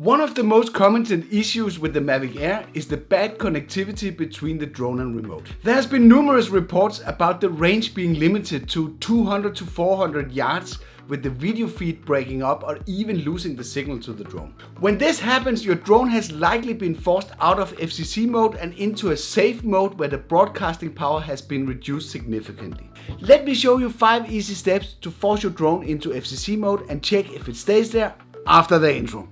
One of the most commented issues with the Mavic Air is the bad connectivity between the drone and remote. There has been numerous reports about the range being limited to 200 to 400 yards, with the video feed breaking up or even losing the signal to the drone. When this happens, your drone has likely been forced out of FCC mode and into a safe mode where the broadcasting power has been reduced significantly. Let me show you 5 easy steps to force your drone into FCC mode and check if it stays there after the intro.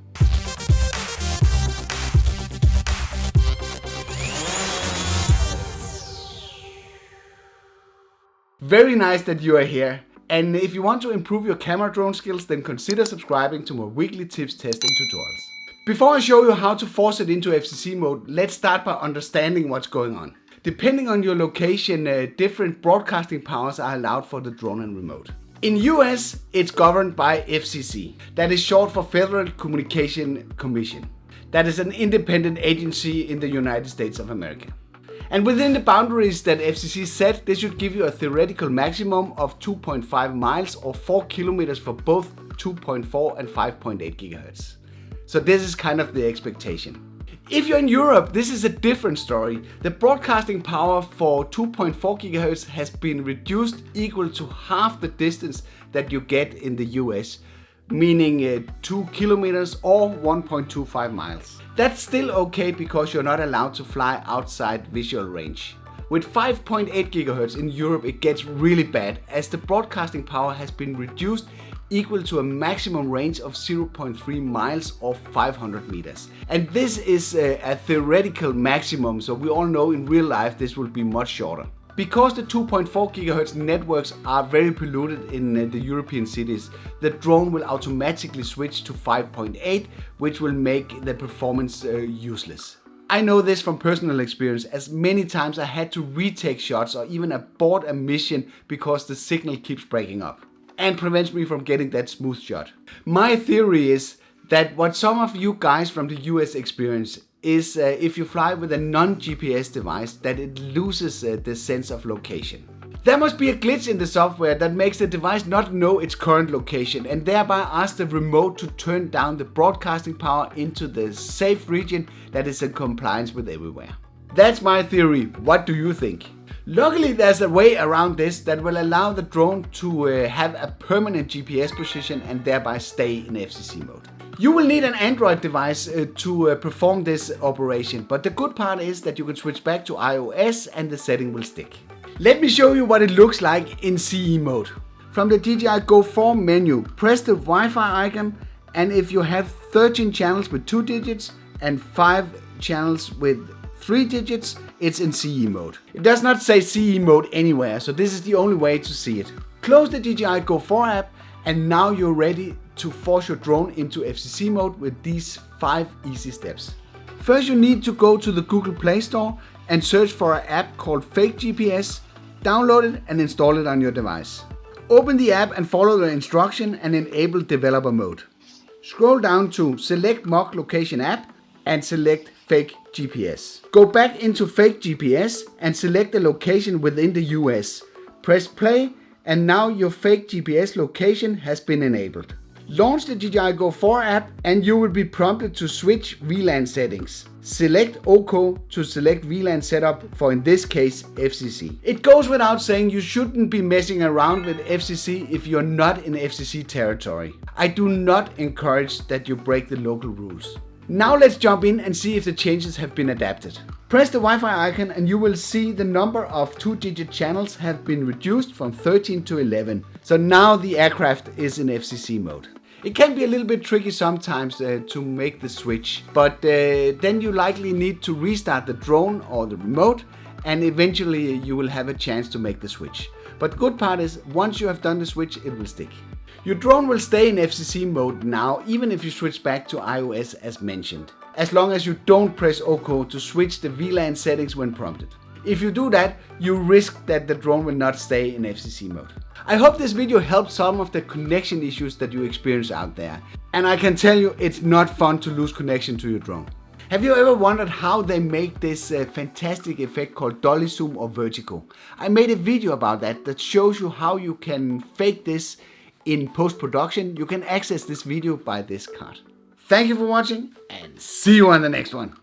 Very nice that you are here. And if you want to improve your camera drone skills, then consider subscribing to my weekly tips, tests and tutorials. Before I show you how to force it into FCC mode, let's start by understanding what's going on. Depending on your location, different broadcasting powers are allowed for the drone and remote. In US, it's governed by FCC. That is short for Federal Communication Commission. That is an independent agency in the United States of America. And within the boundaries that FCC set, they should give you a theoretical maximum of 2.5 miles or 4 kilometers for both 2.4 and 5.8 gigahertz. So this is kind of the expectation. If you're in Europe, this is a different story. The broadcasting power for 2.4 gigahertz has been reduced equal to half the distance that you get in the US, meaning 2 kilometers or 1.25 miles. That's still okay because you're not allowed to fly outside visual range. With 5.8 gigahertz in Europe, it gets really bad as the broadcasting power has been reduced equal to a maximum range of 0.3 miles or 500 meters. And this is a theoretical maximum, so we all know in real life this will be much shorter. Because the 2.4 GHz networks are very polluted in the European cities, the drone will automatically switch to 5.8, which will make the performance useless. I know this from personal experience, as many times I had to retake shots or even abort a mission because the signal keeps breaking up and prevents me from getting that smooth shot. My theory is that what some of you guys from the US experience is if you fly with a non-GPS device, that it loses the sense of location. There must be a glitch in the software that makes the device not know its current location and thereby ask the remote to turn down the broadcasting power into the safe region that is in compliance with everywhere. That's my theory. What do you think? Luckily, there's a way around this that will allow the drone to have a permanent GPS position and thereby stay in FCC mode. You will need an Android device to perform this operation, but the good part is that you can switch back to iOS and the setting will stick. Let me show you what it looks like in CE mode. From the DJI Go Form menu, press the Wi-Fi icon, and if you have 13 channels with 2 digits and 5 channels with 3 digits, it's in CE mode. It does not say CE mode anywhere, so this is the only way to see it. Close the DJI Go Form app, and now you're ready to force your drone into FCC mode with these 5 easy steps. First, you need to go to the Google Play Store and search for an app called Fake GPS, download it and install it on your device. Open the app and follow the instruction and enable developer mode. Scroll down to select mock location app and select Fake GPS. Go back into Fake GPS and select the location within the US. Press play and now your Fake GPS location has been enabled. Launch the DJI Go Form app and you will be prompted to switch VLAN settings. Select OK to select VLAN setup for, in this case, FCC. It goes without saying you shouldn't be messing around with FCC if you're not in FCC territory. I do not encourage that you break the local rules. Now let's jump in and see if the changes have been adapted. Press the Wi-Fi icon and you will see the number of 2-digit channels have been reduced from 13 to 11. So now the aircraft is in FCC mode. It can be a little bit tricky sometimes to make the switch, but then you likely need to restart the drone or the remote, and eventually you will have a chance to make the switch. But the good part is, once you have done the switch, it will stick. Your drone will stay in FCC mode now, even if you switch back to iOS as mentioned, as long as you don't press OK to switch the VLAN settings when prompted. If you do that, you risk that the drone will not stay in FCC mode. I hope this video helped some of the connection issues that you experience out there. And I can tell you, it's not fun to lose connection to your drone. Have you ever wondered how they make this fantastic effect called dolly zoom or vertigo? I made a video about that shows you how you can fake this in post-production. You can access this video by this card. Thank you for watching and see you on the next one.